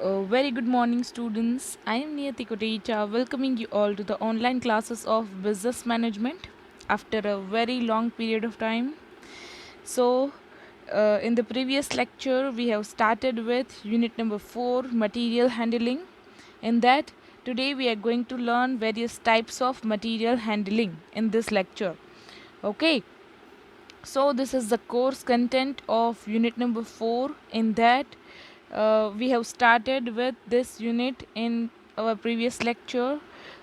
Very good morning, students. I am Niyati Kotecha, welcoming you all to the online classes of business management after a very long period of time. In the previous lecture, we have started with unit number 4, material handling. In that, today we are going to learn various types of material handling in this lecture. Okay, so this is the course content of unit number 4. In that, we have started with this unit in our previous lecture.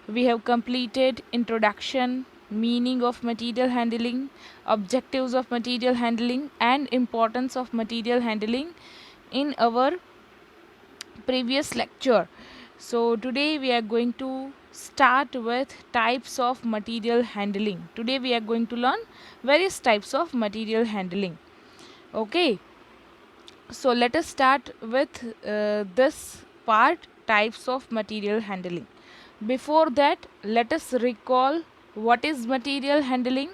We have completed introduction, meaning of material handling, objectives of material handling, and importance of material handling in our previous lecture. So today we are going to start with types of material handling. Today we are going to learn various types of material handling. Okay, so let us start with this part, types of material handling. Before that, let us recall what is material handling.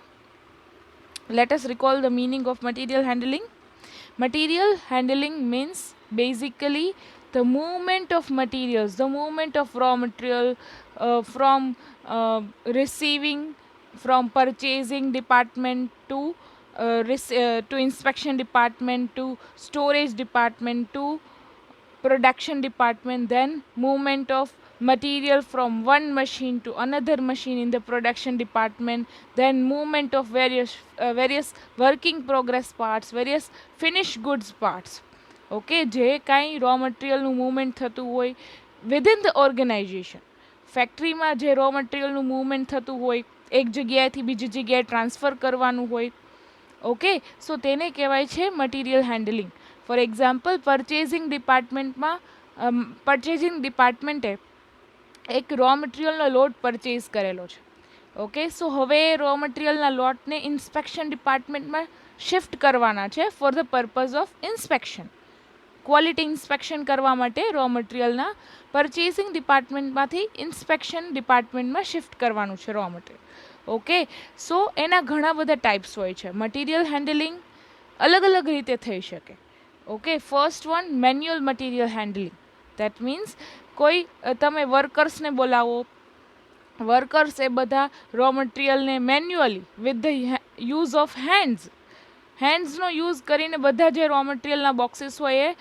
Let us recall the meaning of material handling. Material handling means basically the movement of materials, the movement of raw material from receiving, from purchasing department to inspection department to storage department to production department, then movement of material from one machine to another machine in the production department, then movement of various working progress parts, various finished goods parts. Okay, જે કાંઈ row મટીરિયલનું movement થતું હોય within the organisation, ફેક્ટરીમાં જે row મટીરિયલનું movement થતું હોય, એક જગ્યાએથી બીજી જગ્યાએ ટ્રાન્સફર કરવાનું હોય, ઓકે, સો તેને કહેવાય છે મટીરિયલ હેન્ડલિંગ. ફોર એક્ઝામ્પલ, પર્ચેઝિંગ ડિપાર્ટમેન્ટે એક રો મટીરિયલનો લોટ પરચેઝ કરેલો છે. ઓકે, સો હવે રો મટીરિયલના લોટને ઇન્સ્પેક્શન ડિપાર્ટમેન્ટમાં શિફ્ટ કરવાના છે for the purpose of inspection. Quality inspection કરવા માટે રો મટીરિયલના પરચેસિંગ ડિપાર્ટમેન્ટમાંથી ઇન્સ્પેક્શન ડિપાર્ટમેન્ટમાં શિફ્ટ કરવાનું છે રો મટીરિયલ. ઓકે, સો એના ઘણા બધા ટાઈપ્સ હોય છે. મટીરિયલ હેન્ડલિંગ અલગ અલગ રીતે થઈ શકે. Okay, first one, manual material handling. That means કોઈ તમે વર્કર્સને બોલાવો, વર્કર્સ એ બધા રો મટીરિયલને manually with the use of હેન્ડ્સનો યુઝ કરીને બધા જે રો મટીરિયલના બોક્સીસ હોય એ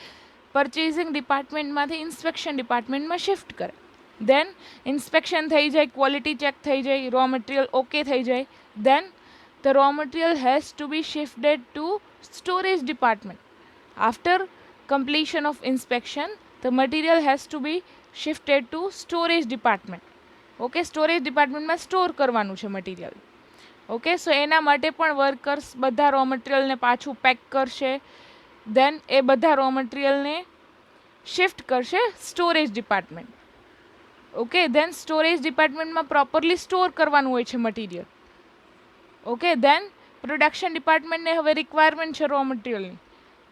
પરચેઝિંગ ડિપાર્ટમેન્ટમાંથી ઇન્સ્પેક્શન ડિપાર્ટમેન્ટમાં શિફ્ટ કરે. દેન ઇન્સ્પેક્શન થઈ જાય, ક્વોલિટી ચેક થઈ જાય, રો મટીરિયલ ઓકે થઈ જાય, then the raw material has to be shifted to storage department. After completion of inspection, the material has to be shifted to storage department. Okay, storage ડિપાર્ટમેન્ટમાં store કરવાનું છે material. Okay, સો એના માટે પણ workers બધા રો મટીરિયલને પાછું pack કરશે, દેન એ બધા રો મટીરિયલને શિફ્ટ કરશે storage department. Okay, then storage ડિપાર્ટમેન્ટમાં પ્રોપરલી સ્ટોર કરવાનું હોય છે મટીરિયલ. ઓકે, દેન પ્રોડક્શન ડિપાર્ટમેન્ટને હવે રિક્વાયરમેન્ટ છે રો મટીરિયલની,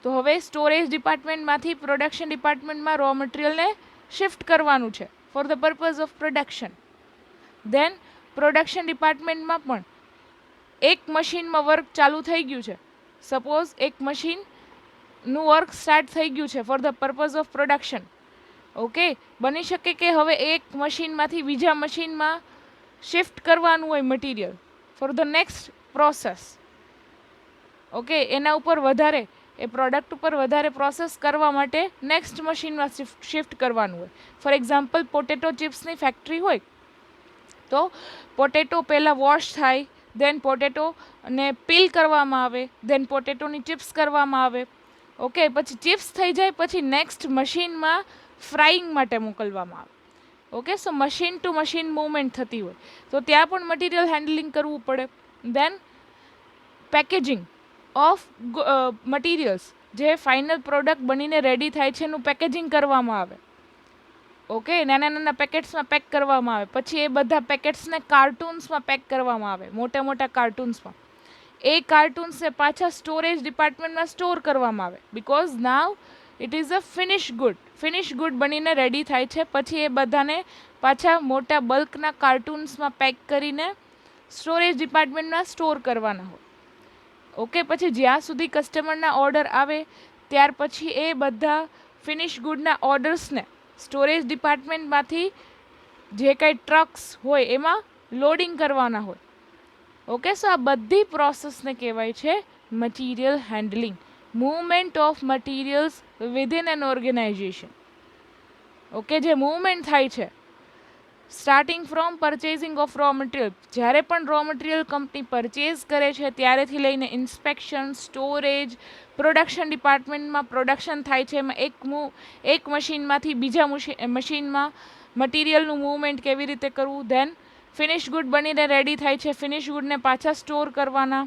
તો હવે સ્ટોરેજ ડિપાર્ટમેન્ટમાંથી પ્રોડક્શન ડિપાર્ટમેન્ટમાં રો મટીરિયલને શિફ્ટ કરવાનું છે for the purpose of production. Then production ડિપાર્ટમેન્ટમાં પણ એક મશીનમાં વર્ક ચાલુ થઈ ગયું છે, સપોઝ એક મશીનનું વર્ક સ્ટાર્ટ થઈ ગયું છે for the purpose of production. Okay, બની શકે કે હવે એક મશીનમાંથી બીજા મશીનમાં શિફ્ટ કરવાનું હોય material for the next process. Okay, એના ઉપર વધારે એ પ્રોડક્ટ ઉપર વધારે પ્રોસેસ કરવા માટે નેક્સ્ટ મશીનમાં શિફ્ટ કરવાનું હોય. ફોર એક્ઝામ્પલ, પોટેટો ચિપ્સની ફેક્ટરી હોય તો પોટેટો પહેલાં વોશ થાય, દેન પોટેટોને પીલ કરવામાં આવે, દેન પોટેટોની ચિપ્સ કરવામાં આવે. ઓકે, પછી ચિપ્સ થઈ જાય પછી નેક્સ્ટ મશીનમાં ફ્રાઈંગ માટે મોકલવામાં આવે. Okay, so machine to machine movement થતી હોય તો ત્યાં પણ મટીરિયલ હેન્ડલિંગ કરવું પડે. દેન પેકેજિંગ ઓફ મટીરિયલ્સ, જે ફાઇનલ પ્રોડક્ટ બનીને રેડી થાય છે એનું પેકેજિંગ કરવામાં આવે. ઓકે, નાના નાના પેકેટ્સમાં પેક કરવામાં આવે, પછી એ બધા પેકેટ્સને કાર્ટૂન્સમાં પેક કરવામાં આવે, મોટા મોટા કાર્ટૂન્સમાં. એ કાર્ટૂન્સને પાછા સ્ટોરેજ ડિપાર્ટમેન્ટમાં સ્ટોર કરવામાં આવે, because now it is a finish good બનીને રેડી થાય છે. પછી એ બધાને પાછા મોટા બલ્કના કાર્ટૂન્સમાં પેક કરીને સ્ટોરેજ ડિપાર્ટમેન્ટમાં સ્ટોર કરવાના હોય. ઓકે, પછી જ્યાં સુધી કસ્ટમરના ઓર્ડર આવે ત્યાર પછી એ બધા ફિનિશ ગુડના ઓર્ડર્સને સ્ટોરેજ ડિપાર્ટમેન્ટમાંથી જે કંઈ ટ્રક્સ હોય એમાં લોડિંગ કરવાના હોય. ઓકે, સો આ બધી પ્રોસેસને કહેવાય છે material handling, movement of materials within an organisation. Okay, જે મૂવમેન્ટ થાય છે starting from purchasing of raw material, જ્યારે પણ રો મટીરિયલ કંપની પરચેઝ કરે છે ત્યારેથી લઈને ઇન્સ્પેક્શન, સ્ટોરેજ, પ્રોડક્શન ડિપાર્ટમેન્ટમાં પ્રોડક્શન થાય છે, એમાં એક મશીનમાંથી બીજા મશીનમાં મટીરિયલનું મૂવમેન્ટ કેવી રીતે કરવું. ધેન ફિનિશ ગુડ બનીને રેડી થાય છે, ફિનિશ ગુડને પાછા સ્ટોર કરવાના,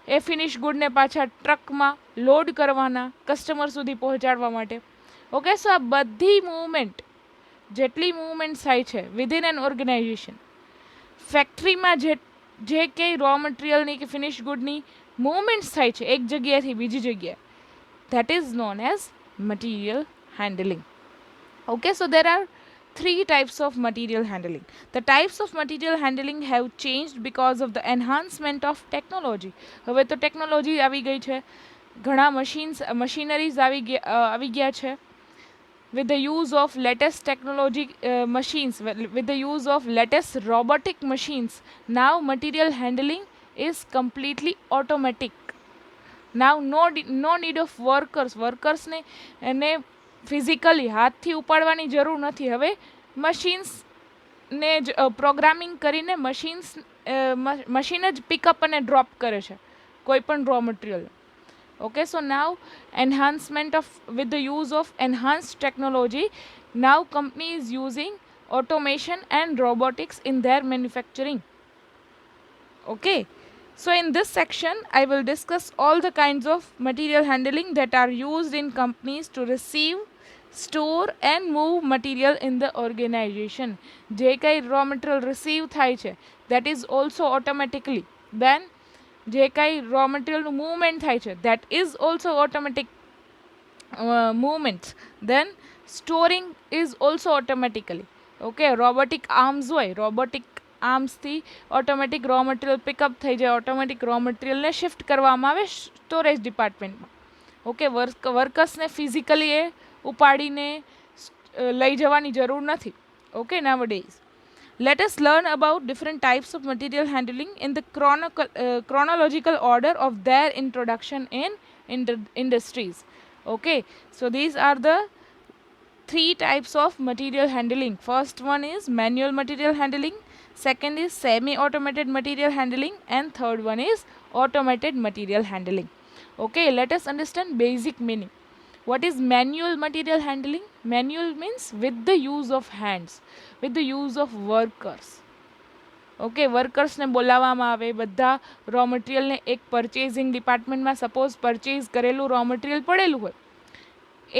એ ફિનિશ ગુડને પાછા ટ્રકમાં લોડ કરવાના કસ્ટમર સુધી પહોંચાડવા માટે. ઓકે, સો આ બધી મૂવમેન્ટ, જેટલી મૂવમેન્ટ થાય છે વિધિન એન ઓર્ગેનાઇઝેશન, ફેક્ટરીમાં જે કંઈ રો મટીરિયલની કે ફિનિશ ગુડની મૂવમેન્ટ્સ થાય છે એક જગ્યાએથી બીજી જગ્યાએ, that is known as material handling. Okay, so there are three types of material handling. The types of material handling have changed because of the enhancement of technology. હવે તો technology આવી ગઈ છે, ઘણા મશીનરીઝ આવી ગયા છે. With the use of latest technology machines, with the use of latest robotic machines, now material handling is completely automatic. Now no need of વર્કર્સને એને ફિઝિકલી હાથથી ઉપાડવાની જરૂર નથી. હવે મશીન્સને જ પ્રોગ્રામિંગ કરીને મશીન જ પિકઅપ અને ડ્રોપ કરે છે કોઈ પણ raw material. Okay, so now with the use of enhanced technology, now company is using automation and robotics in their manufacturing. Okay, so in this section I will discuss all the kinds of material handling that are used in companies to receive, store and move material in the organization. જે કંઈ raw material receive થાય છે that is also automatically. Then જે કંઈ row મટીરિયલનું movement થાય છે that is also automatic movement. Then storing is also automatically. Okay, robotic arms હોય, robotic આર્મ્સથી ઓટોમેટિક રો મટીરિયલ પિકઅપ થઈ જાય, ઓટોમેટિક રો મટીરિયલને શિફ્ટ કરવામાં આવે સ્ટોરેજ ડિપાર્ટમેન્ટમાં. ઓકે, વર્કર્સને ફિઝિકલી એ ઉપાડીને લઈ જવાની જરૂર નથી. Okay, nowadays let us learn about different types of material handling in the chronological order of their introduction in industries. Okay, so these are the three types of material handling. First one is manual material handling, second is semi-automated material handling, and third one is automated material handling. Okay, let us understand basic meaning. What is manual material handling? Manual means with the use of hands, with the use of workers. Okay, વર્કર્સને બોલાવવામાં આવે, બધા raw મટીરિયલને એક purchasing ડિપાર્ટમેન્ટમાં suppose purchase કરેલું raw material પડેલું હોય,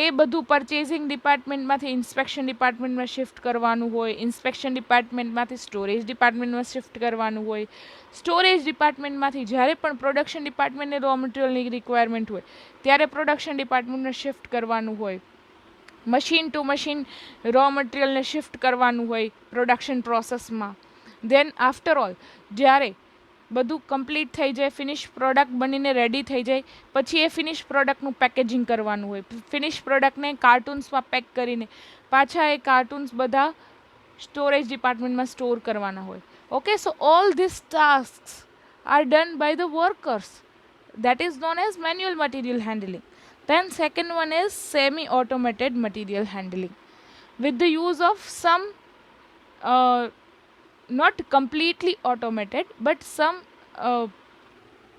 એ બધું પરચેઝિંગ ડિપાર્ટમેન્ટમાંથી ઇન્સ્પેક્શન ડિપાર્ટમેન્ટમાં શિફ્ટ કરવાનું હોય, ઇન્સ્પેક્શન ડિપાર્ટમેન્ટમાંથી સ્ટોરેજ ડિપાર્ટમેન્ટમાં શિફ્ટ કરવાનું હોય, સ્ટોરેજ ડિપાર્ટમેન્ટમાંથી જ્યારે પણ પ્રોડક્શન ડિપાર્ટમેન્ટને રો મટીરિયલની રિક્વાયરમેન્ટ હોય ત્યારે પ્રોડક્શન ડિપાર્ટમેન્ટને શિફ્ટ કરવાનું હોય, મશીન ટુ મશીન રો મટીરિયલને શિફ્ટ કરવાનું હોય પ્રોડક્શન પ્રોસેસમાં. દેન આફ્ટર ઓલ જ્યારે બધું કમ્પ્લીટ થઈ જાય, ફિનિશ પ્રોડક્ટ બનીને રેડી થઈ જાય પછી એ ફિનિશ પ્રોડક્ટનું પેકેજિંગ કરવાનું હોય, ફિનિશ પ્રોડક્ટને કાર્ટૂન્સમાં પેક કરીને પાછા એ કાર્ટૂન્સ બધા સ્ટોરેજ ડિપાર્ટમેન્ટમાં સ્ટોર કરવાના હોય. Okay, so all this tasks are done by the workers. That is known as manual material handling. Then second one is semi-automated material handling. With the use of some not completely automated but some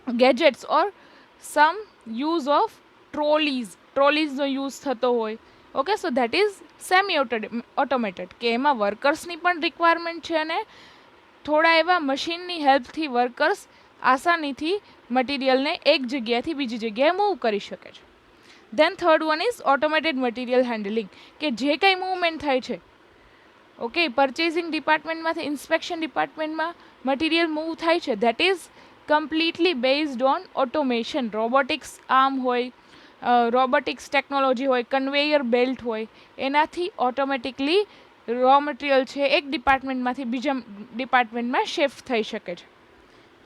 gadgets or some use of ટ્રોલીઝનો use થતો હોય. Okay, so that is semi automated કે એમાં વર્કર્સની પણ requirement છે અને થોડા એવા મશીનની હેલ્પથી વર્કર્સ આસાનીથી મટીરિયલને એક જગ્યાએથી બીજી જગ્યાએ મૂવ કરી શકે છે. Then third one is automated material handling કે જે કંઈ મૂવમેન્ટ થાય છે, ઓકે, પરચેઝિંગ ડિપાર્ટમેન્ટમાંથી ઇન્સ્પેક્શન ડિપાર્ટમેન્ટમાં મટીરિયલ મૂવ થાય છે, that is completely based on automation. Robotics arm હોય, રોબોટિક્સ ટેકનોલોજી હોય, કન્વેયર બેલ્ટ હોય, એનાથી ઓટોમેટિકલી રો મટીરિયલ છે એક ડિપાર્ટમેન્ટમાંથી બીજા ડિપાર્ટમેન્ટમાં શિફ્ટ થઈ શકે છે.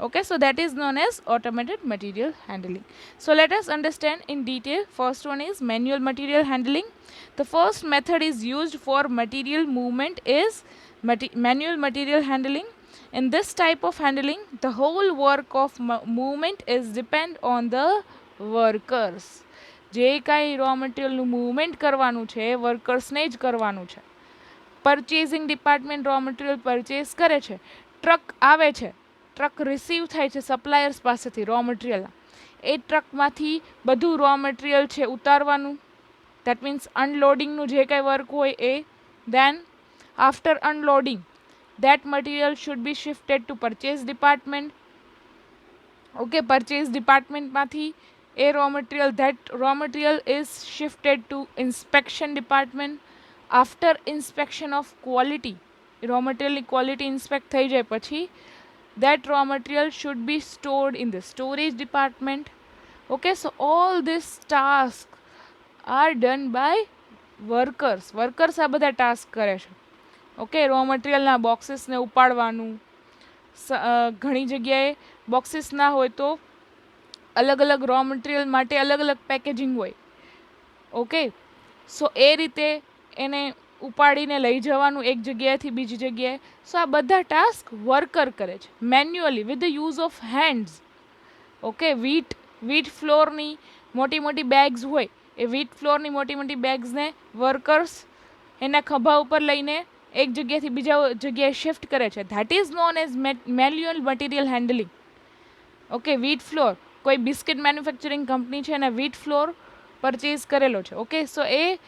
Okay, so that is known as automated material handling. So let us understand in detail. First one is manual material handling. The first method is used for material movement is manual material handling. In this type of handling, the whole work of movement is depend on the workers. જે કાંઈ row મટીરિયલનું movement કરવાનું છે એ વર્કર્સને જ કરવાનું છે. Purchasing department raw material purchase કરે છે, truck આવે છે, ટ્રક રિસીવ થાય છે સપ્લાયર્સ પાસેથી રો મટીરિયલના, એ ટ્રકમાંથી બધું રો મટીરિયલ છે ઉતારવાનું, દેટ મીન્સ અનલોડિંગનું જે કાંઈ વર્ક હોય એ. Then after unloading that material should be shifted to purchase department. Okay, purchase department માંથી એ raw material, that raw material is shifted to inspection department. After inspection of quality, raw material ની quality inspect થઈ જાય પછી that raw material should be stored in the storage department. Okay, so all these tasks are done by workers. Workers આ બધા task કરે છે. Okay, row મટીરિયલના બોક્સીસને ઉપાડવાનું, ઘણી જગ્યાએ બોક્સીસ ના હોય તો અલગ અલગ રો મટીરિયલ માટે અલગ અલગ પેકેજિંગ હોય. ઓકે, સો એ રીતે એને ઉપાડીને લઈ જવાનું એક જગ્યાએથી બીજી જગ્યાએ. સો આ બધા ટાસ્ક વર્કર કરે છે manually with the use of hands. Okay, wheat ફ્લોરની મોટી મોટી બેગ્સ હોય, એ વીટ ફ્લોરની મોટી મોટી બેગ્સને વર્કર્સ એના ખભા ઉપર લઈને એક જગ્યાથી બીજા જગ્યાએ શિફ્ટ કરે છે. That is known as manual material handling. Okay, wheat flour, કોઈ બિસ્કિટ મેન્યુફેક્ચરિંગ કંપની છે અને વીટ ફ્લોર પરચેઝ કરેલો છે. ઓકે, સો એ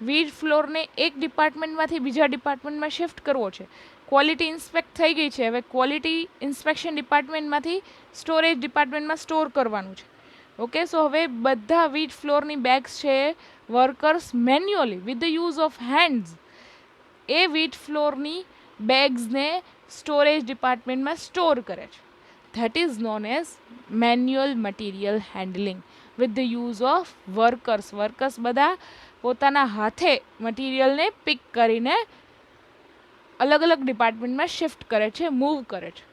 વીટ ફ્લોરને એક ડિપાર્ટમેન્ટમાંથી બીજા ડિપાર્ટમેન્ટમાં શિફ્ટ કરવો છે. ક્વોલિટી ઇન્સ્પેક્ટ થઈ ગઈ છે, હવે ક્વોલિટી ઇન્સ્પેક્શન ડિપાર્ટમેન્ટમાંથી સ્ટોરેજ ડિપાર્ટમેન્ટમાં સ્ટોર કરવાનું છે. ઓકે, સો હવે બધા વીટ ફ્લોરની બેગ્સ છે workers manually with the use of hands એ વીટ ફ્લોરની બેગ્સને સ્ટોરેજ ડિપાર્ટમેન્ટમાં સ્ટોર કરે છે. That is known as manual material handling with the use of workers. Workers બધા પોતાના હાથે મટીરિયલને પિક કરીને અલગ અલગ ડિપાર્ટમેન્ટમાં શિફ્ટ કરે છે, મૂવ કરે છે.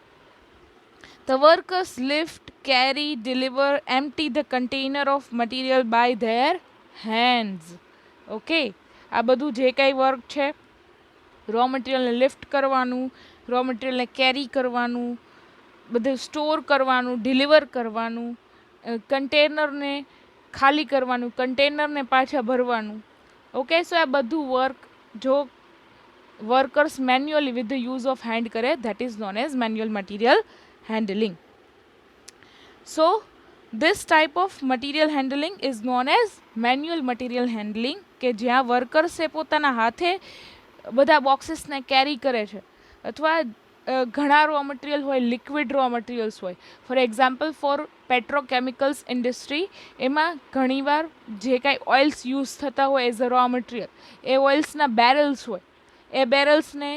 The workers lift, carry, deliver, empty the container of material by their hands. Okay, આ બધું જે કાંઈ વર્ક છે, રો મટીરિયલને લિફ્ટ કરવાનું, રો મટીરિયલને કેરી કરવાનું, બધું સ્ટોર કરવાનું, ડિલિવર કરવાનું, કન્ટેનરને ખાલી કરવાનું, કન્ટેનરને પાછા ભરવાનું. ઓકે, સો આ બધું વર્ક જો workers manually with the use of hand કરે, that is known as manual material handling. So this type of material handling is known as manual material handling, કે જ્યાં વર્કર્સ એ પોતાના હાથે બધા બોક્સીસને કેરી કરે છે. અથવા ઘણા રો મટીરિયલ હોય, લિક્વિડ રો મટીરિયલ્સ હોય. For example, for petrochemicals industry, એમાં ઘણીવાર જે કાંઈ ઓઇલ્સ યુઝ થતા હોય એઝ અ રો મટીરિયલ, એ ઓઇલ્સના બેરલ્સ હોય, એ બેરલ્સને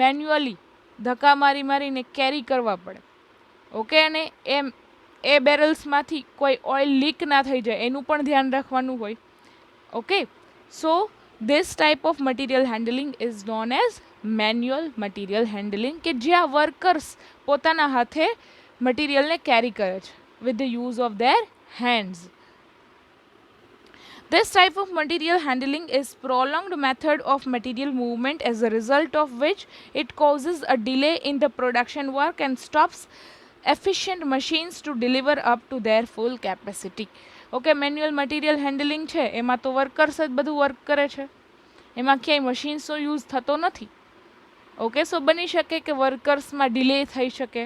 મેન્યુઅલી ધક્કા મારીને કેરી કરવા પડે. ઓકે, અને એ બેરલ્સમાંથી કોઈ ઓઇલ લીક ના થઈ જાય એનું પણ ધ્યાન રાખવાનું હોય. Okay, so this type of material handling is known as manual material handling, કે જ્યાં વર્કર્સ પોતાના હાથે મટીરિયલને કેરી કરે છે with the use of their hands. This type of material handling is prolonged method of material movement, as a result of which it causes a delay in the production work and stops efficient machines to deliver up to their full capacity. Okay, manual material handling છે એમાં તો workers જ બધું work કરે છે, એમાં ક્યાંય મશીન્સનો use થતો નથી. ઓકે, સો બની શકે કે વર્કર્સમાં ડિલે થઈ શકે.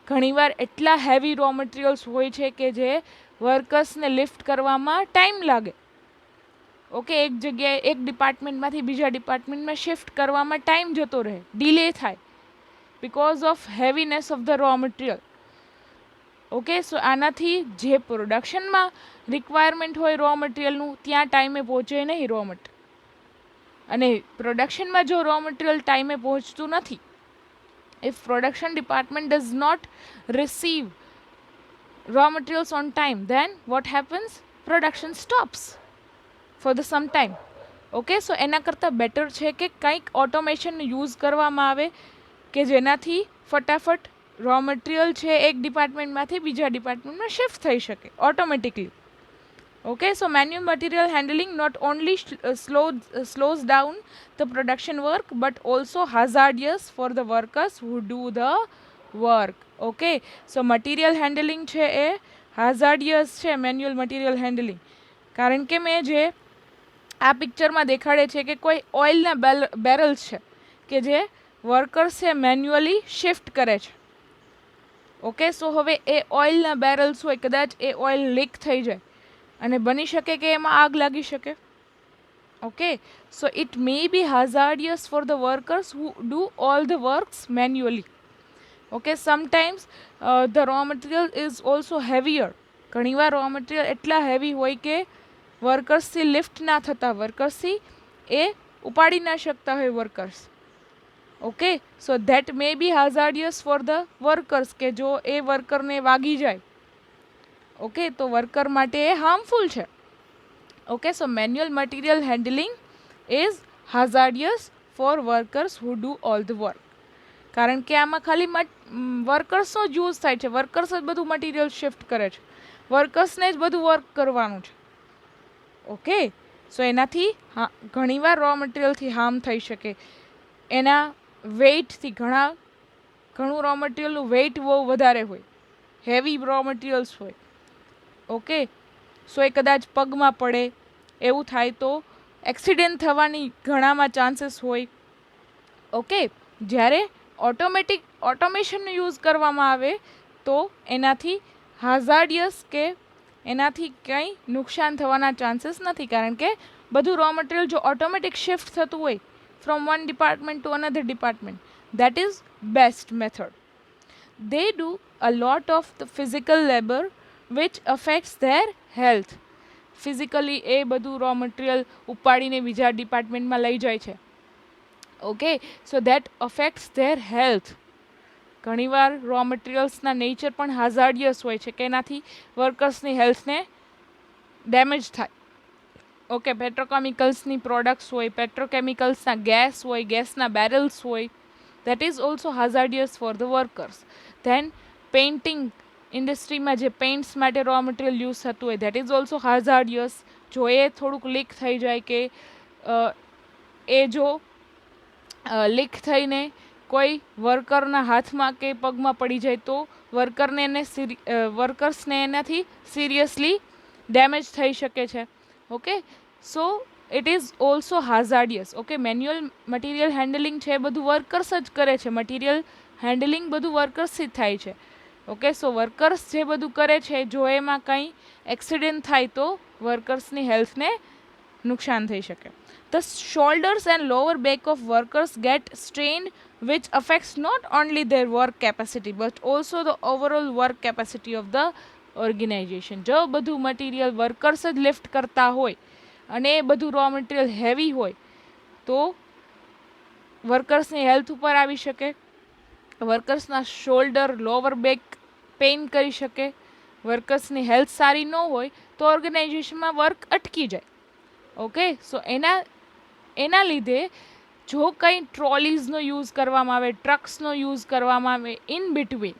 ઘણીવાર એટલા હેવી રો મટીરિયલ્સ હોય છે કે જે વર્કર્સને લિફ્ટ કરવામાં ટાઈમ લાગે. ઓકે, એક જગ્યાએ એક ડિપાર્ટમેન્ટમાંથી બીજા ડિપાર્ટમેન્ટમાં શિફ્ટ કરવામાં ટાઈમ જતો રહે, ડિલે થાય because of heaviness of the raw material. Okay, so આનાથી જે પ્રોડક્શનમાં રિક્વાયરમેન્ટ હોય રો મટીરિયલનું ત્યાં ટાઈમે પહોંચે નહીં રો મટીરિયલ, અને પ્રોડક્શનમાં જો રો મટીરિયલ ટાઈમે પહોંચતું નથી, if production department does not receive raw materials on time, then what happens? Production stops for the some time. ઓકે, સો એના કરતાં બેટર છે કે કંઈક ઓટોમેશન યુઝ કરવામાં આવે કે જેનાથી ફટાફટ રો મટીરિયલ છે એક ડિપાર્ટમેન્ટમાંથી બીજા ડિપાર્ટમેન્ટમાં શિફ્ટ થઈ શકે automatically. Okay, so manual material handling not only slows down the production work but also hazardous for the workers who do the work. Okay, so material handling છે એ hazardous છે manual material handling. કારણ કે મેં જે આ પિક્ચરમાં દેખાડે છે કે કોઈ ઓઇલના બેરલ્સ છે કે જે વર્કર્સ છે મેન્યુઅલી શિફ્ટ કરે છે. ઓકે, સો હવે એ ઓઇલના બેરલ્સ હોય, કદાચ એ ઓઇલ લીક થઈ જાય અને બની શકે કે એમાં આગ લાગી શકે. Okay, so it may be hazardous for the workers who do all the works manually. Okay, sometimes the raw material is also heavier. ઘણીવાર રો મટીરિયલ એટલા હેવી હોય કે વર્કર્સથી લિફ્ટ ના થતા, વર્કર્સથી એ ઉપાડી ના શકતા હોય workers. Okay, so that may be hazardous for the workers, કે જો એ વર્કરને વાગી જાય, ઓકે, તો વર્કર માટે એ હાર્મફુલ છે. Okay, so manual material handling is hazardous for workers who do all the work. કારણ કે આમાં ખાલી વર્કર્સનો જ યુઝ થાય છે, વર્કર્સ જ બધું મટીરિયલ શિફ્ટ કરે છે, વર્કર્સને જ બધું વર્ક કરવાનું છે. ઓકે, સો એનાથી ઘણીવાર રો મટીરિયલથી હાર્મ થઈ શકે. એના વેઇટથી ઘણું રો મટીરિયલનું વેઇટ બહુ વધારે હોય, હેવી રો મટીરિયલ્સ હોય. ઓકે, સો એ કદાચ પગમાં પડે એવું થાય તો એક્સિડન્ટ થવાની ઘણામાં ચાન્સીસ હોય. ઓકે, જ્યારે ઓટોમેશનનો યુઝ કરવામાં આવે તો એનાથી હાઝાર્ડિયસ કે એનાથી કંઈ નુકસાન થવાના ચાન્સીસ નથી. કારણ કે બધું રો મટીરિયલ જો ઓટોમેટિક શિફ્ટ થતું હોય from one department to another department, that is best method. They do a lot of the physical labor which affects their health. Physically એ બધું રો મટીરિયલ ઉપાડીને બીજા ડિપાર્ટમેન્ટમાં લઈ જાય છે. Okay, so that affects their health. ઘણીવાર raw મટીરિયલ્સના nature પણ hazardous હોય છે કે એનાથી વર્કર્સની હેલ્થને ડેમેજ થાય. ઓકે, પેટ્રોકેમિકલ્સની પ્રોડક્ટ્સ હોય, પેટ્રોકેમિકલ્સના ગેસ હોય, ગેસના બેરલ્સ હોય, that is also hazardous for the workers. Then painting ઇન્ડસ્ટ્રીમાં જે પેઇન્ટ્સ માટે રો મટીરિયલ યુઝ થતું હોય, દેટ ઇઝ ઓલ્સો હાઝાર્ડિયસ. જો એ થોડુંક લીક થઈ જાય કે એ જો લીક થઈને કોઈ વર્કરના હાથમાં કે પગમાં પડી જાય તો વર્કર્સને એનાથી સિરિયસલી ડેમેજ થઈ શકે છે. Okay, so it is also hazardous. Okay, manual material handling છે બધું વર્કર્સ જ કરે છે, મટીરિયલ હેન્ડલિંગ બધું વર્કર્સથી જ થાય છે. ઓકે, સો વર્કર્સ જે બધું કરે છે, જો એમાં કંઈ એક્સિડન્ટ થાય તો વર્કર્સની હેલ્થને નુકસાન થઈ શકે. The shoulders and lower back of workers get strained, which affects not only their work capacity but also the overall work capacity of the organisation. જો બધું મટીરિયલ વર્કર્સ જ લિફ્ટ કરતા હોય અને એ બધું રો મટીરિયલ હેવી હોય તો વર્કર્સની health ઉપર આવી શકે, વર્કર્સના શોલ્ડર લોવર બેક પેઇન કરી શકે, વર્કર્સની હેલ્થ સારી ન હોય તો ઓર્ગેનાઇઝેશનમાં વર્ક અટકી જાય. ઓકે, સો એના લીધે જો કંઈ ટ્રોલીઝનો યુઝ કરવામાં આવે, ટ્રક્સનો યુઝ કરવામાં આવે ઇન બિટવીન,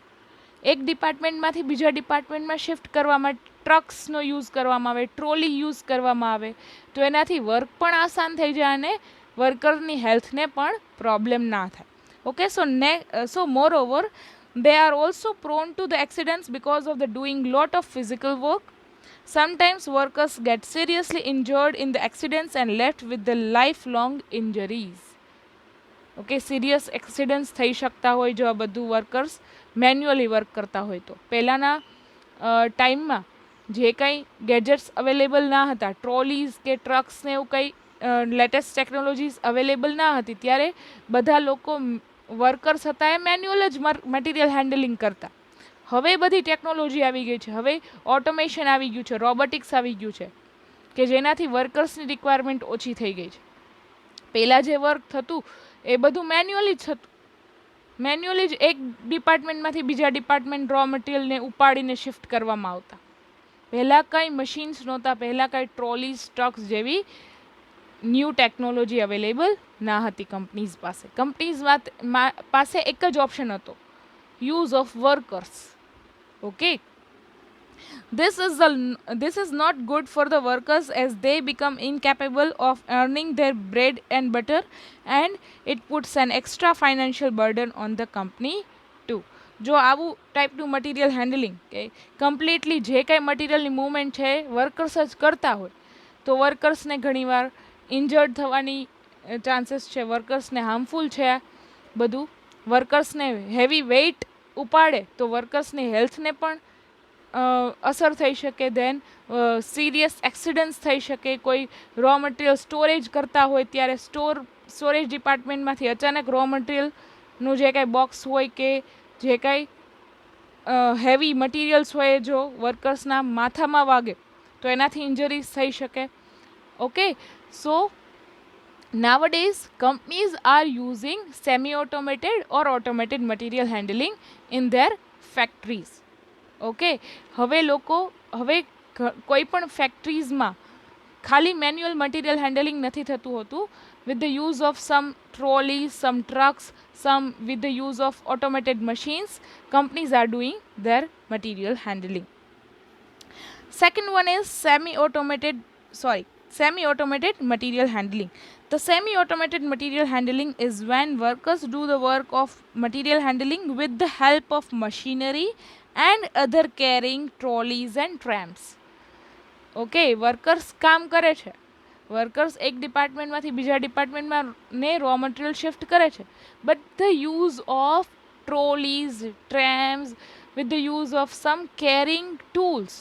એક ડિપાર્ટમેન્ટમાંથી બીજા ડિપાર્ટમેન્ટમાં શિફ્ટ કરવામાં ટ્રક્સનો યુઝ કરવામાં આવે, ટ્રોલી યુઝ કરવામાં આવે તો એનાથી વર્ક પણ આસાન થઈ જાય અને વર્કરની હેલ્થને પણ પ્રોબ્લેમ ના થાય. Okay, so more over they are also prone to the accidents because of the doing lot of physical work. Sometimes workers get seriously injured in the accidents and left with the lifelong injuries. Okay, serious accidents થઈ શકતા હોય જો આ બધું workers manually work કરતા હોય તો. પહેલાંના ટાઈમમાં જે કંઈ ગેજેટ્સ અવેલેબલ ના હતા, ટ્રોલીઝ કે ટ્રક્સ ને એવું કંઈ લેટેસ્ટ ટેકનોલોજીસ અવેલેબલ ના હતી, ત્યારે બધા લોકો વર્કર્સ હતા એ મેન્યુઅલ જ મટીરિયલ હેન્ડલિંગ કરતા. હવે બધી ટેકનોલોજી આવી ગઈ છે, હવે ઓટોમેશન આવી ગયું છે, રોબોટિક્સ આવી ગયું છે કે જેનાથી વર્કર્સની રિક્વાયરમેન્ટ ઓછી થઈ ગઈ છે. પહેલાં જે વર્ક થતું એ બધું મેન્યુઅલી જ થતું, મેન્યુઅલી જ એક ડિપાર્ટમેન્ટમાંથી બીજા ડિપાર્ટમેન્ટ રો મટીરિયલને ઉપાડીને શિફ્ટ કરવામાં આવતા. પહેલાં કંઈ મશીન્સ નહોતા, પહેલાં કંઈ ટ્રોલીઝ ટ્રક્સ જેવી ન્યૂ ટેકનોલોજી અવેલેબલ ના હતી કંપનીઝ પાસે. કંપનીઝ પાસે એક જ ઓપ્શન હતો use of workers. Okay, this is not good for the workers as they become incapable of earning their bread and butter, and it puts an extra financial burden on the company too. જો આવું ટાઈપનું material handling કે completely જે કાંઈ મટીરિયલની movement છે workers જ કરતા હોય તો વર્કર્સને ઘણીવાર ઇન્જર્ડ થવાની ચાન્સીસ છે, વર્કર્સને હાર્મફુલ છે આ બધું. વર્કર્સને હેવી વેઇટ ઉપાડે તો વર્કર્સની હેલ્થને પણ અસર થઈ શકે. દેન સિરિયસ એક્સિડન્ટ્સ થઈ શકે. કોઈ રો મટીરિયલ સ્ટોરેજ કરતા હોય ત્યારે સ્ટોરેજ ડિપાર્ટમેન્ટમાંથી અચાનક રો મટીરિયલનું જે કાંઈ બોક્સ હોય કે જે કાંઈ હેવી મટીરિયલ્સ હોય જો વર્કર્સના માથામાં વાગે તો એનાથી ઇન્જરીઝ થઈ શકે. Okay, so nowadays companies are using semi-automated or automated material handling in their factories. Okay, હવે લોકો કોઈ પણ ફેક્ટરીઝમાં ખાલી મેન્યુઅલ મટીરિયલ હેન્ડલિંગ નથી થતું હોતું. with the use of some trolleys, some trucks, some with the use of automated machines, companies are doing their material handling. Second one is semi-automated material handling. The semi-automated material handling is when workers do the work of material handling with the help of machinery and other carrying trolleys and trams. Okay, workers કામ કરે છે, workers એક ડિપાર્ટમેન્ટમાંથી બીજા ડિપાર્ટમેન્ટમાં ને raw material shift કરે છે, but the use of trolleys, trams, with the use of some carrying tools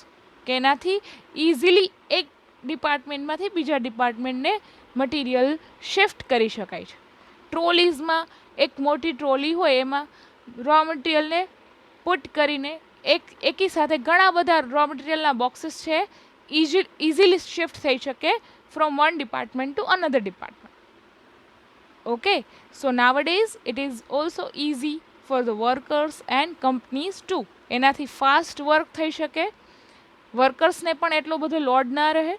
કે એનાથી ઇઝીલી એક ડિપાર્ટમેન્ટમાંથી બીજા ડિપાર્ટમેન્ટને મટીરિયલ શિફ્ટ કરી શકાય છે. ટ્રોલીઝમાં એક મોટી ટ્રોલી હોય એમાં રો મટીરિયલને પુટ કરીને એકી સાથે ઘણા બધા રો મટીરિયલના બોક્સીસ છે ઇઝીલી શિફ્ટ થઈ શકે from one department to another department. Okay, so nowadays it is also easy for the workers and companies too. એનાથી ફાસ્ટ વર્ક થઈ શકે, વર્કર્સને પણ એટલો બધો લોડ ના રહે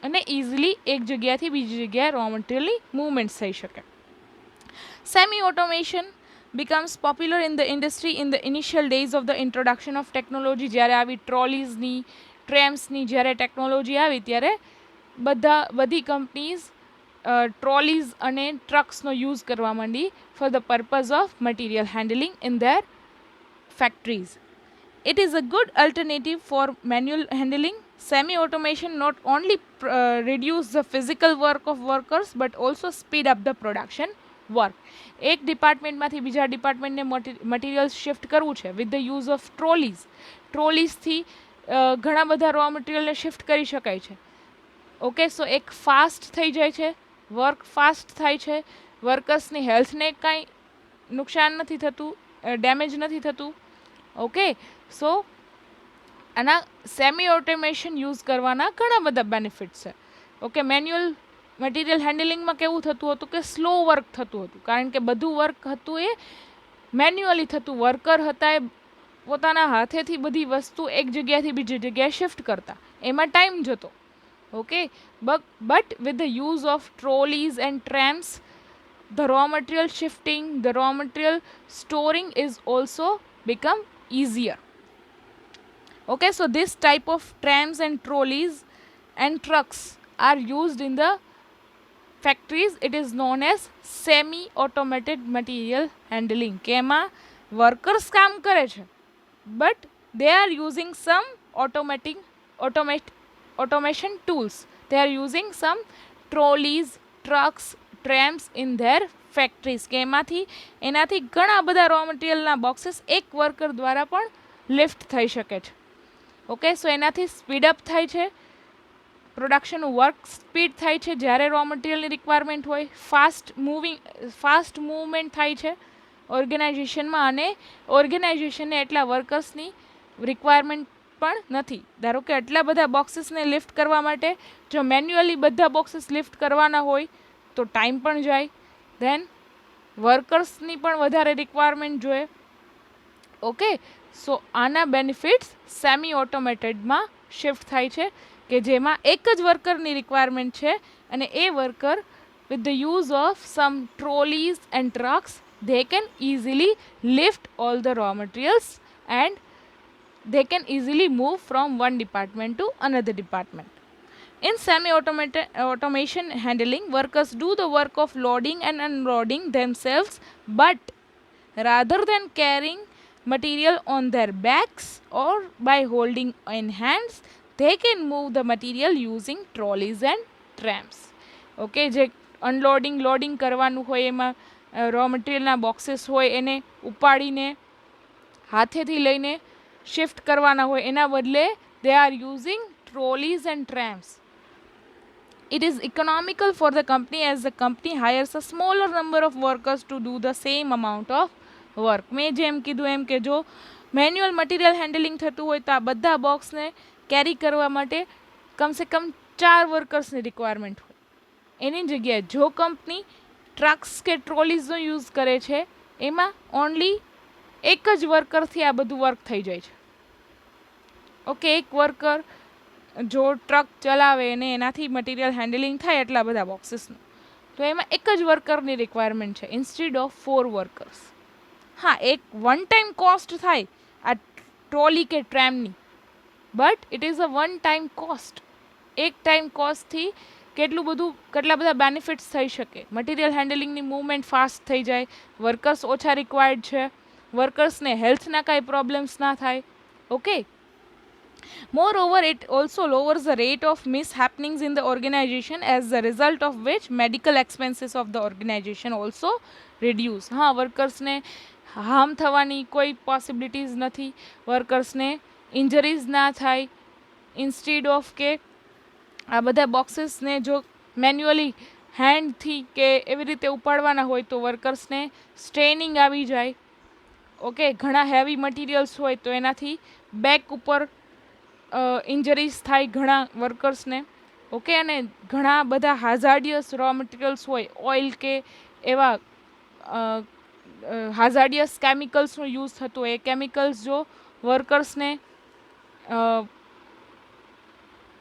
અને ઇઝીલી એક જગ્યાથી બીજી જગ્યાએ રો મટીરિયલની મૂવમેન્ટ થઈ શકે. Semi automation becomes popular in the industry in the initial days of the introduction of technology. જ્યારે આવી ટ્રોલીઝની, ટ્રેમ્સની જ્યારે ટેકનોલોજી આવી ત્યારે બધી કંપનીઝ ટ્રોલીઝ અને ટ્રક્સનો યુઝ કરવા માંડી four the purpose of material handling in their factories. It is a good alternative for manual handling. Semi-automation not only reduce the physical work of workers but also speed up the production work. એક ડિપાર્ટમેન્ટમાંથી બીજા ડિપાર્ટમેન્ટને material shift કરવું છે with the use of ટ્રોલીઝથી ઘણા બધા raw મટીરિયલને shift કરી શકાય છે. ઓકે, સો એક ફાસ્ટ થઈ જાય છે, વર્ક ફાસ્ટ થાય છે, વર્કર્સની હેલ્થને કાંઈ નુકસાન નથી થતું, ડેમેજ નથી થતું. ઓકે, સો આના સેમી ઓટોમેશન યુઝ કરવાના ઘણા બધા બેનિફિટ્સ છે. ઓકે, મેન્યુઅલ મટીરિયલ હેન્ડલિંગમાં કેવું થતું હતું કે સ્લો વર્ક થતું હતું, કારણ કે બધું વર્ક હતું એ મેન્યુઅલી થતું. વર્કર હતા એ પોતાના હાથેથી બધી વસ્તુ એક જગ્યાથી બીજી જગ્યાએ શિફ્ટ કરતા, એમાં ટાઈમ જતો. Okay, but with the use of trolleys and trams, the raw material shifting, the raw material storing is also become easier. Okay, so this type of trams and trolleys and trucks are used in the factories. It is known as semi-automated material handling. કેમાં workers કામ કરે છે, but they are using some automation tools. They are using some trolleys, trucks, trams in their factories. કે એનાથી ઘણા બધા row મટીરિયલના boxes એક વર્કર દ્વારા પણ લિફ્ટ થઈ શકે છે. ઓકે, સો એનાથી સ્પીડઅપ થાય છે, પ્રોડક્શનનું વર્ક સ્પીડ થાય છે. જ્યારે રો મટીરિયલની રિક્વાયરમેન્ટ હોય, ફાસ્ટ મૂવમેન્ટ થાય છે ઓર્ગેનાઇઝેશનમાં, અને ઓર્ગેનાઇઝેશનને એટલા વર્કર્સની રિક્વાયરમેન્ટ પણ નથી. ધારો કે આટલા બધા બોક્સીસને લિફ્ટ કરવા માટે જો મેન્યુઅલી બધા બોક્સીસ લિફ્ટ કરવાના હોય તો ટાઈમ પણ જાય, દેન વર્કર્સની પણ વધારે રિક્વાયરમેન્ટ જોઈએ. ઓકે, સો આના બેનિફિટ્સ સેમી ઓટોમેટેડમાં શિફ્ટ થાય છે કે જેમાં એક જ વર્કરની રિક્વાયરમેન્ટ છે અને એ worker with the use of some trolleys and trucks they can easily lift all the raw materials and they can easily move from one department to another department. In semi-automation handling, workers do the work of loading and unloading themselves, but rather than carrying material on their backs or by holding in hands, they can move the material using trolleys and trams. Okay, જે unloading loading કરવાનું હોય એમાં row મટીરિયલના boxes હોય એને ઉપાડીને હાથેથી લઈને શિફ્ટ કરવાના હોય એના બદલે they are using trolleys and trams. It is economical for the company as the company hires a smaller number of workers to do the same amount of work. મેં જેમ કીધું એમ કે જો મેન્યુઅલ મટીરિયલ હેન્ડલિંગ થતું હોય તો આ બધા બોક્સને કેરી કરવા માટે કમસે કમ 4 વર્કર્સની રિક્વાયરમેન્ટ હોય. એની જગ્યાએ જો કંપની ટ્રક્સ કે ટ્રોલીઝનો યુઝ કરે છે એમાં ઓનલી એક જ વર્કરથી આ બધું વર્ક થઈ જાય છે. ઓકે, એક વર્કર જો ટ્રક ચલાવે અને એનાથી મટીરિયલ હેન્ડલિંગ થાય એટલા બધા બોક્સીસનું, તો એમાં એક જ વર્કરની રિક્વાયરમેન્ટ છે ઇન્સ્ટેડ ઓફ 4 વર્કર્સ. હા, એક વન ટાઈમ કોસ્ટ થાય આ ટ્રોલી કે ટ્રેમની, but it is a one time cost. એક ટાઈમ કોસ્ટથી કેટલા બધા બેનિફિટ્સ થઈ શકે. મટીરિયલ હેન્ડલિંગની મૂવમેન્ટ ફાસ્ટ થઈ જાય, વર્કર્સ ઓછા રિક્વાયર્ડ છે, વર્કર્સને હેલ્થના કાંઈ પ્રોબ્લેમ્સ ના થાય. Okay, moreover it also lowers the rate of mishappenings in the organization, as the result of which medical expenses of the organization also reduce. હા, વર્કર્સને હાર્મ થવાની કોઈ પોસિબિલિટીઝ નથી, વર્કર્સને ઇન્જરીઝ ના થાય. ઇન્સ્ટેડ ઓફ કે આ બધા બોક્સીસને જો મેન્યુઅલી હેન્ડથી કે એવી રીતે ઉપાડવાના હોય તો વર્કર્સને સ્ટ્રેનિંગ આવી જાય. ઓકે, ઘણા હેવી મટીરિયલ્સ હોય તો એનાથી બેક ઉપર ઇન્જરીઝ થાય ઘણા વર્કર્સને. ઓકે, અને ઘણા બધા હાઝાર્ડિયસ રો મટીરિયલ્સ હોય, ઓઇલ કે એવા હાઝાર્ડિયસ કેમિકલ્સનો યુઝ થતો હોય, એ કેમિકલ્સ જો વર્કર્સને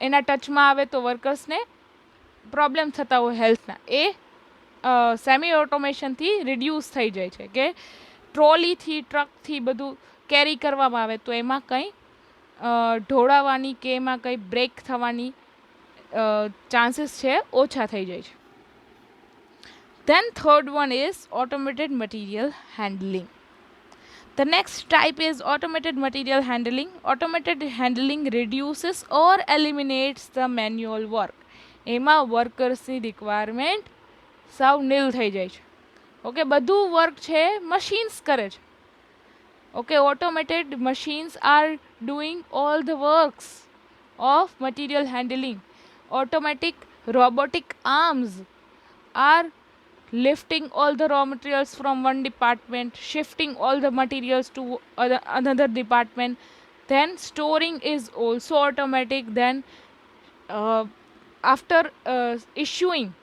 એના ટચમાં આવે તો વર્કર્સને પ્રોબ્લેમ થતા હોય હેલ્થના, એ સેમી ઓટોમેશનથી રિડ્યુસ થઈ જાય છે. કે ટ્રોલીથી ટ્રકથી બધું કેરી કરવામાં આવે તો એમાં કંઈ ઢોળાવાની કે એમાં કંઈ બ્રેક થવાની ચાન્સીસ છે ઓછા થઈ જાય છે. Then third one is automated material handling. The next type is automated material handling. Automated handling reduces or eliminates the manual work. એમાં વર્કર્સની રિક્વાયરમેન્ટ સાવ નીલ થઈ જાય છે. ઓકે, બધું વર્ક છે મશીન્સ કરે છે. Okay, automated machines are doing all the works of material handling. Automatic robotic arms are lifting all the raw materials from one department, shifting all the materials to another department. Then storing is also automatic. Then after issuing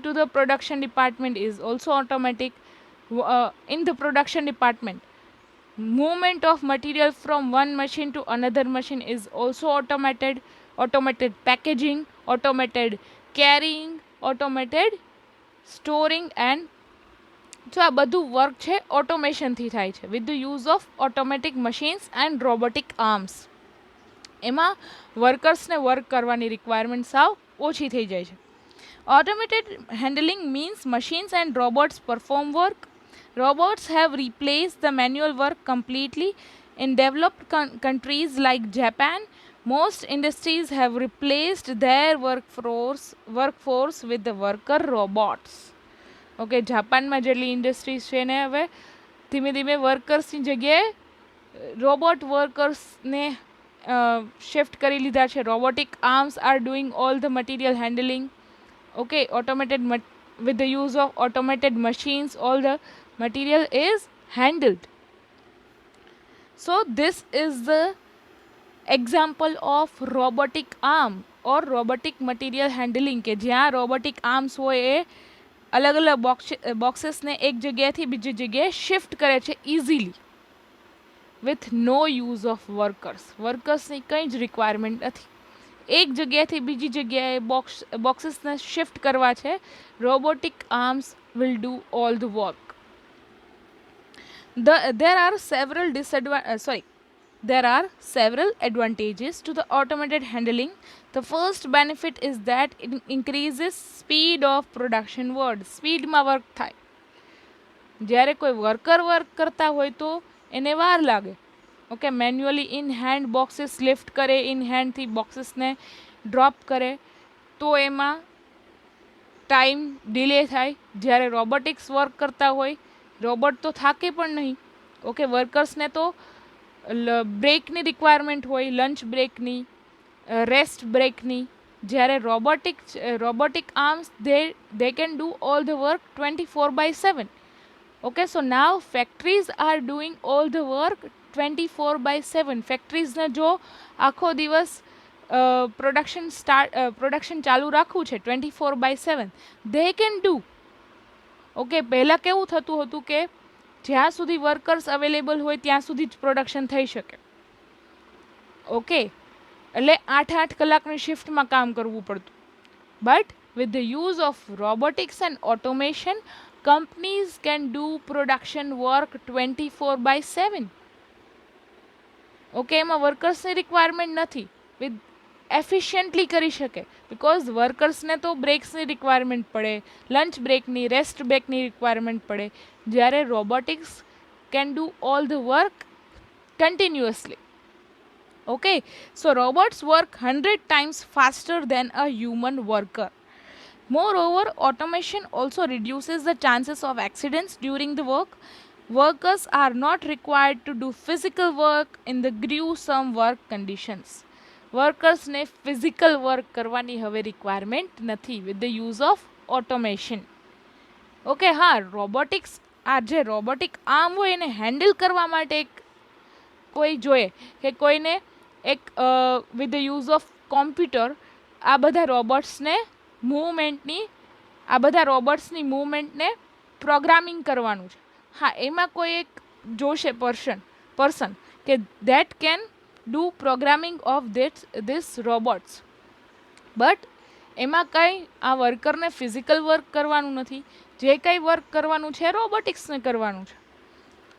to the production department is also automatic. In the production department, movement of material from one machine to another machine is also automated. Automated packaging, automated carrying, automated storing, and so આ બધું work છે ઓટોમેશનથી થાય છે with the use of automatic machines and robotic arms. એમાં વર્કર્સને work કરવાની requirement સાવ ઓછી થઈ જાય છે. Automated handling means machines and robots perform work. Robots have replaced the manual work completely. In developed countries like Japan, most industries have replaced their workforce with the worker robots. Okay, જાપાનમાં જેટલી industries છે ને હવે ધીમે ધીમે વર્કર્સની જગ્યાએ robot વર્કર્સને shift કરી લીધા છે. Robotic arms R doing all the material handling. Okay, automated with the use of automated machines, all the material is handled. So this is the example of robotic arm or robotic material handling કે જ્યાં robotic arms હોય એ અલગ અલગ બોક્સીસને એક જગ્યાએથી બીજી જગ્યાએ shift કરે છે easily with no use of workers. વર્કર્સની કંઈ જ રિક્વાયરમેન્ટ નથી. એક જગ્યાએથી બીજી જગ્યાએ બોક્સીસને શિફ્ટ કરવા છે. Robotic arms will do all the work. there are several there are several advantages to the automated handling. The first benefit is that it increases speed of production work. સ્પીડમાં work થાય. જ્યારે કોઈ worker work કરતા હોય તો એને વાર લાગે. Okay, manually in hand boxes lift કરે, ઇન હેન્ડથી બોક્સીસને ડ્રોપ કરે તો એમાં ટાઈમ ડિલે થાય. જ્યારે રોબોટિક્સ વર્ક કરતા હોય, રોબોટ તો થાકે પણ નહીં. ઓકે, વર્કર્સને તો બ્રેકની રિક્વાયરમેન્ટ હોય, લંચ બ્રેકની, રેસ્ટ બ્રેકની. જ્યારે robotic arms they can do all the work 24/7. Okay, so now factories are doing all the work 24/7. ફેક્ટરીઝને જો આખો દિવસ પ્રોડક્શન ચાલુ રાખવું છે 24/7, they can do. ઓકે, પહેલાં કેવું થતું હતું કે જ્યાં સુધી વર્કર્સ અવેલેબલ હોય ત્યાં સુધી જ પ્રોડક્શન થઈ શકે. ઓકે, એટલે 8 કલાકની શિફ્ટમાં કામ કરવું પડતું. But with the use of robotics and automation, companies can do production work 24/7. Okay, એમાં વર્કર્સની રિક્વાયરમેન્ટ નથી, વિથ એફિશિયન્ટલી કરી શકે. બિકોઝ વર્કર્સને તો બ્રેક્સની રિક્વાયરમેન્ટ પડે, લંચ બ્રેકની, રેસ્ટ બ્રેકની રિક્વાયરમેન્ટ પડે. જ્યારે robotics can do all the work continuously. Okay, so robots work 100 times faster than a human worker. Moreover, automation also reduces the chances of accidents during the work. Workers are not required to do physical work in the gruesome work conditions. Workers ने physical work करवानी हवे requirement નથી with the use of automation. Okay, हाँ, robotics આ જે robotic arm હોય એને handle કરવા માટે કોઈ જોઈએ કે કોઈને એક with the use of computer આ બધા રોબોટ્સની મૂવમેન્ટને પ્રોગ્રામિંગ કરવાનું છે. હા, એમાં કોઈ એક જોશે પર્સન કે that can do programming of this robots. But એમાં કંઈ આ વર્કરને ફિઝિકલ વર્ક કરવાનું નથી. જે કંઈ વર્ક કરવાનું છે રોબોટિક્સને કરવાનું છે,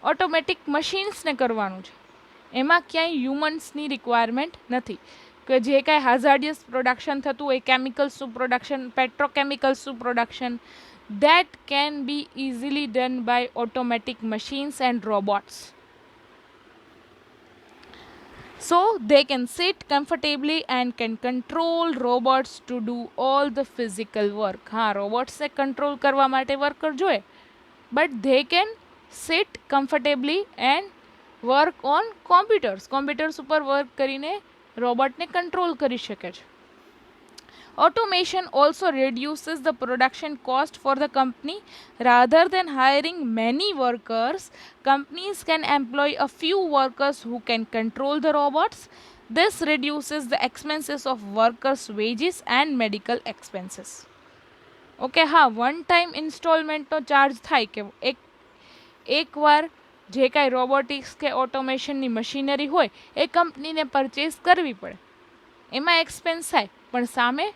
ઓટોમેટિક મશીન્સને કરવાનું છે. એમાં ક્યાંય હ્યુમન્સની રિક્વાયરમેન્ટ નથી. કે જે કાંઈ હાઝાર્ડિયસ પ્રોડક્શન થતું હોય, કેમિકલ્સનું પ્રોડક્શન, પેટ્રોકેમિકલ્સનું production, that can be easily done by automatic machines and robots. So they can sit comfortably and can control robots to do all the physical work. हाँ, રોબોટ્સને કંટ્રોલ કરવા માટે વર્કર જોઈએ, but they can sit comfortably and work on computers ઉપર work કરીને રોબોટને control કરી શકે છે. Automation also reduces the production cost for the company. Rather than hiring many workers, companies can employ a few workers who can control the robots. This reduces the expenses of workers' wages and medical expenses. Okay, हाँ, one time installment નો charge થાય કે એક વાર જે કાંઈ robotics કે ઓટોમેશનની machinery હોય એ કંપનીને પરચેસ કરવી પડે, એમાં એક્સપેન્સ થાય. પણ સામે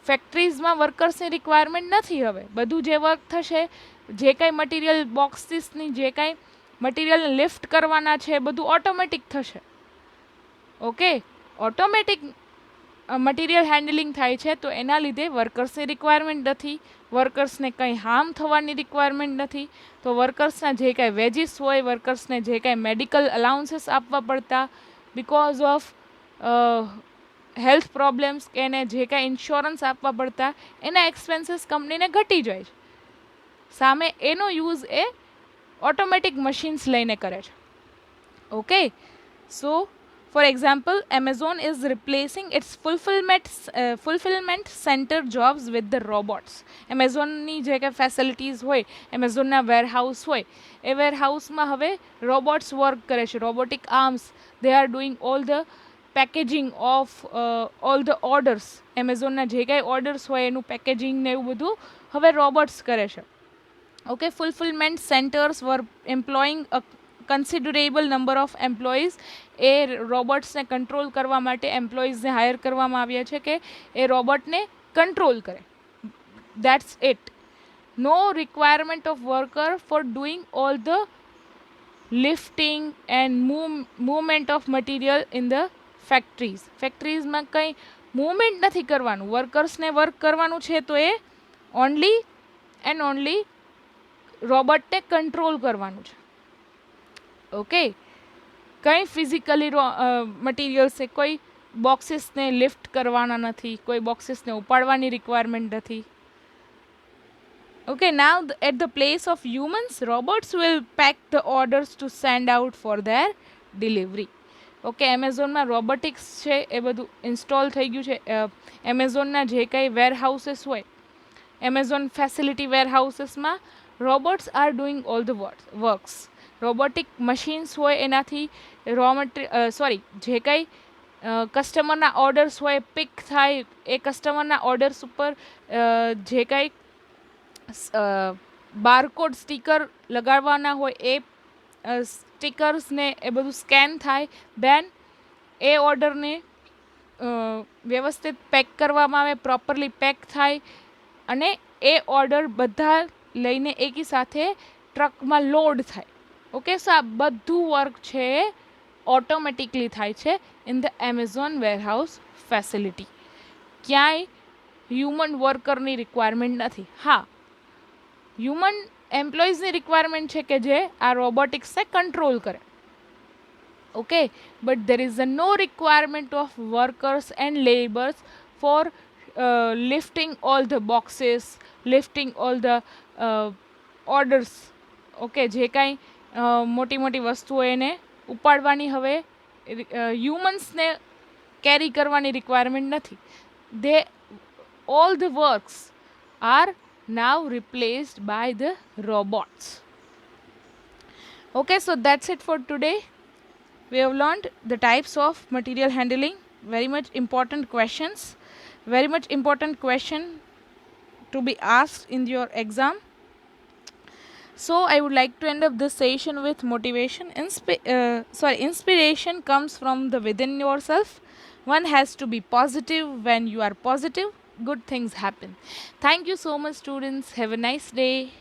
ફેક્ટરીઝમાં વર્કર્સની રિક્વાયરમેન્ટ નથી. હવે બધું જે વર્ક થશે, જે કાંઈ મટીરિયલ બોક્સીસની જે કાંઈ મટીરિયલને લિફ્ટ કરવાના છે બધું ઓટોમેટિક થશે. ઓકે, ઓટોમેટિક મટીરિયલ હેન્ડલિંગ થાય છે તો એના લીધે વર્કર્સની રિક્વાયરમેન્ટ નથી, વર્કર્સને કંઈ હાર્મ થવાની રિક્વાયરમેન્ટ નથી. તો વર્કર્સના જે કાંઈ વેજીસ હોય, વર્કર્સને જે કાંઈ મેડિકલ અલાઉન્સીસ આપવા પડતા બિકોઝ ઓફ હેલ્થ પ્રોબ્લેમ્સ કે એને જે કાંઈ ઇન્સ્યોરન્સ આપવા પડતા, એના એક્સપેન્સીસ કંપનીને ઘટી જાય છે. સામે એનો યુઝ એ ઓટોમેટિક મશીન્સ લઈને કરે છે. Okay, so for example, Amazon is replacing its fulfillment center jobs with the robots. Amazonની જે કાંઈ ફેસિલિટીઝ હોય, એમેઝોનના વેરહાઉસ હોય, એ વેરહાઉસમાં હવે રોબોટ્સ વર્ક કરે છે. Robotic arms, they are doing all the packaging of all the orders. એમેઝોનના જે કાંઈ ઓર્ડર્સ હોય એનું પેકેજિંગ ને એવું બધું હવે રોબોટ્સ કરે છે. Okay, fulfilment centres were employing a considerable number of employees. એ રોબોટ્સને કંટ્રોલ કરવા માટે એમ્પ્લોઈઝને હાયર કરવામાં આવ્યા છે કે એ રોબોટને કંટ્રોલ કરે. That's it. no requirement of worker for doing all the lifting and movement of material in the ફેક્ટરીઝમાં કંઈ મૂવમેન્ટ નથી કરવાનું, વર્કર્સને વર્ક કરવાનું છે તો એ ઓનલી એન્ડ ઓનલી રોબોટને કંટ્રોલ કરવાનું છે. ઓકે, કંઈ ફિઝિકલી મટીરિયલ્સ છે, કોઈ બોક્સીસને લિફ્ટ કરવાના નથી, કોઈ બોક્સીસને ઉપાડવાની રિક્વાયરમેન્ટ નથી. Okay, now at the place of humans, robots will pack the orders to send out for their delivery. ઓકે, એમેઝોનમાં રોબોટિક્સ છે એ બધું ઇન્સ્ટોલ થઈ ગયું છે. એમેઝોનના જે કંઈ વેરહાઉસીસ હોય, એમેઝોન ફેસિલિટી વેરહાઉસીસમાં robots are doing all the works. Robotic machines હોય એનાથી જે કંઈ કસ્ટમરના ઓર્ડર્સ હોય પિક થાય, એ કસ્ટમરના ઓર્ડર્સ ઉપર જે કંઈ બારકોડ સ્ટીકર લગાડવાના હોય એ સ્ટીકર્સને એ બધું સ્કેન થાય, દેન એ ઓર્ડરને વ્યવસ્થિત પેક કરવામાં આવે, પ્રોપરલી પેક થાય અને એ ઓર્ડર બધા લઈને એકી સાથે ટ્રકમાં લોડ થાય. ઓકે, સો આ બધું વર્ક છે ઓટોમેટિકલી થાય છે in the Amazon warehouse facility. ક્યાંય હ્યુમન વર્કરની રિક્વાયરમેન્ટ નથી. હા, હ્યુમન એમ્પ્લોઈઝની રિક્વાયરમેન્ટ છે કે જે આ રોબોટિક્સને કંટ્રોલ કરે. Okay, but there is a no requirement of workers and labours for lifting all the boxes, lifting all the orders. Okay, જે કાંઈ મોટી મોટી વસ્તુઓ એને ઉપાડવાની હવે હ્યુમન્સને કેરી કરવાની રિક્વાયરમેન્ટ નથી. They all the works are now replaced by the robots. Okay, so that's it for today. We have learned the types of material handling. Very much important questions. Very much important question to be asked in your exam. So I would like to end up this session with motivation. Inspiration comes from the within yourself. One has to be positive. When you are positive, good things happen. Thank you so much, students. Have a nice day.